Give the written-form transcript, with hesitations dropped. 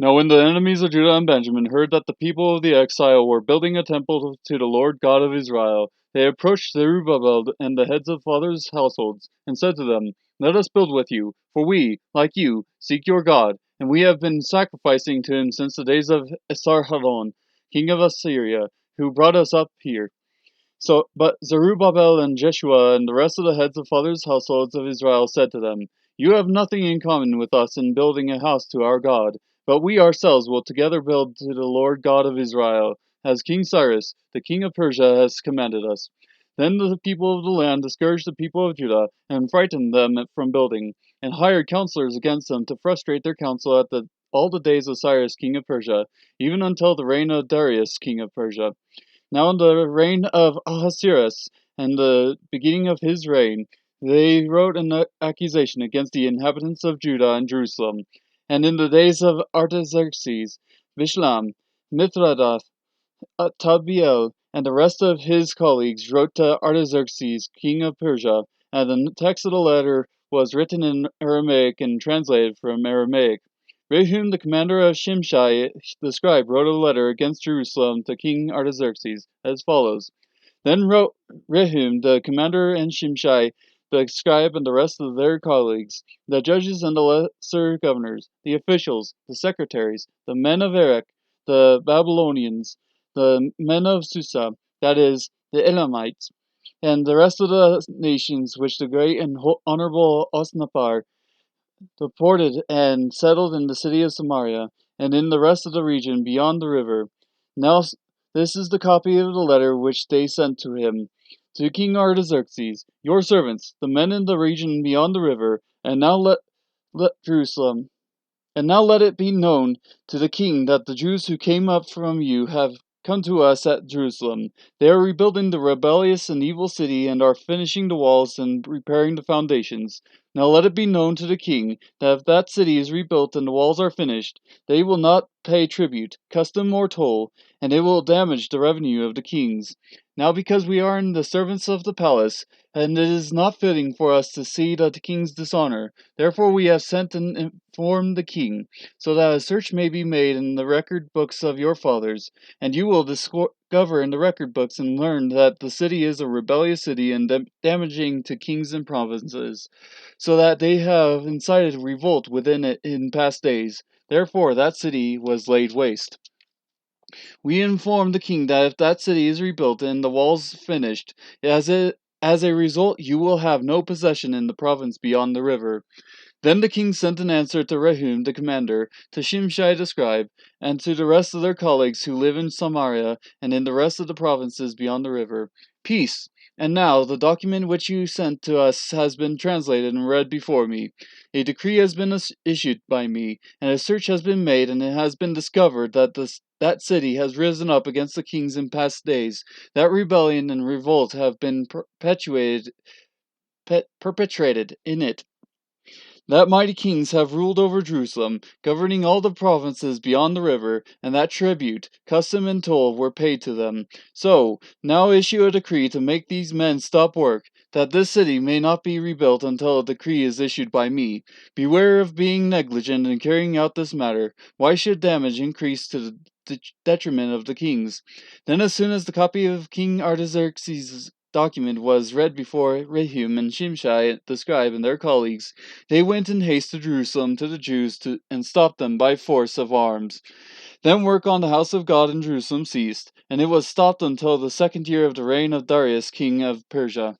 Now when the enemies of Judah and Benjamin heard that the people of the exile were building a temple to the Lord God of Israel, they approached Zerubbabel and the heads of fathers' households, and said to them, Let us build with you, for we, like you, seek your God, and we have been sacrificing to him since the days of Esarhaddon, king of Assyria, who brought us up here. But Zerubbabel and Jeshua and the rest of the heads of fathers' households of Israel said to them, You have nothing in common with us in building a house to our God, but we ourselves will together build to the Lord God of Israel, as King Cyrus, the king of Persia, has commanded us. Then the people of the land discouraged the people of Judah and frightened them from building, and hired counselors against them to frustrate their counsel all the days of Cyrus, king of Persia, even until the reign of Darius, king of Persia. Now in the reign of Ahasuerus, and the beginning of his reign, they wrote an accusation against the inhabitants of Judah and Jerusalem. And in the days of Artaxerxes, Bishlam, Mithridath, Tabeel, and the rest of his colleagues wrote to Artaxerxes, king of Persia, and the text of the letter was written in Aramaic and translated from Aramaic. Rehum, the commander of Shimshai, the scribe, wrote a letter against Jerusalem to King Artaxerxes as follows. Then wrote Rehum, the commander, and Shimshai, the scribe, and the rest of their colleagues, the judges and the lesser governors, the officials, the secretaries, the men of Erech, the Babylonians, the men of Susa, that is, the Elamites, and the rest of the nations which the great and honorable Osnappar deported and settled in the city of Samaria, and in the rest of the region beyond the river. Now this is the copy of the letter which they sent to him. To King Artaxerxes, your servants, the men in the region beyond the river, and now let Jerusalem, and now let it be known to the king that the Jews who came up from you have come to us at Jerusalem. They are rebuilding the rebellious and evil city and are finishing the walls and repairing the foundations. Now let it be known to the king that if that city is rebuilt and the walls are finished, they will not pay tribute, custom, or toll, and it will damage the revenue of the kings. Now because we are in the servants of the palace, and it is not fitting for us to see the king's dishonor, therefore we have sent and informed the king, so that a search may be made in the record books of your fathers, and you will discover in the record books and learn that the city is a rebellious city and damaging to kings and provinces, so that they have incited revolt within it in past days. Therefore that city was laid waste. We inform the king that if that city is rebuilt and the walls finished, as a result you will have no possession in the province beyond the river. Then the king sent an answer to Rehum the commander, to Shimshai the scribe, and to the rest of their colleagues who live in Samaria and in the rest of the provinces beyond the river. Peace! And now the document which you sent to us has been translated and read before me. A decree has been issued by me, and a search has been made, and it has been discovered that that city has risen up against the kings in past days. That rebellion and revolt have been perpetrated in it, that mighty kings have ruled over Jerusalem, governing all the provinces beyond the river, and that tribute, custom, and toll were paid to them. So, now issue a decree to make these men stop work, that this city may not be rebuilt until a decree is issued by me. Beware of being negligent in carrying out this matter. Why should damage increase to the detriment of the kings? Then, as soon as the copy of King Artaxerxes' document was read before Rehum and Shimshai the scribe and their colleagues, they went in haste to Jerusalem to the Jews and stopped them by force of arms. Then work on the house of God in Jerusalem ceased, and it was stopped until the second year of the reign of Darius king of Persia.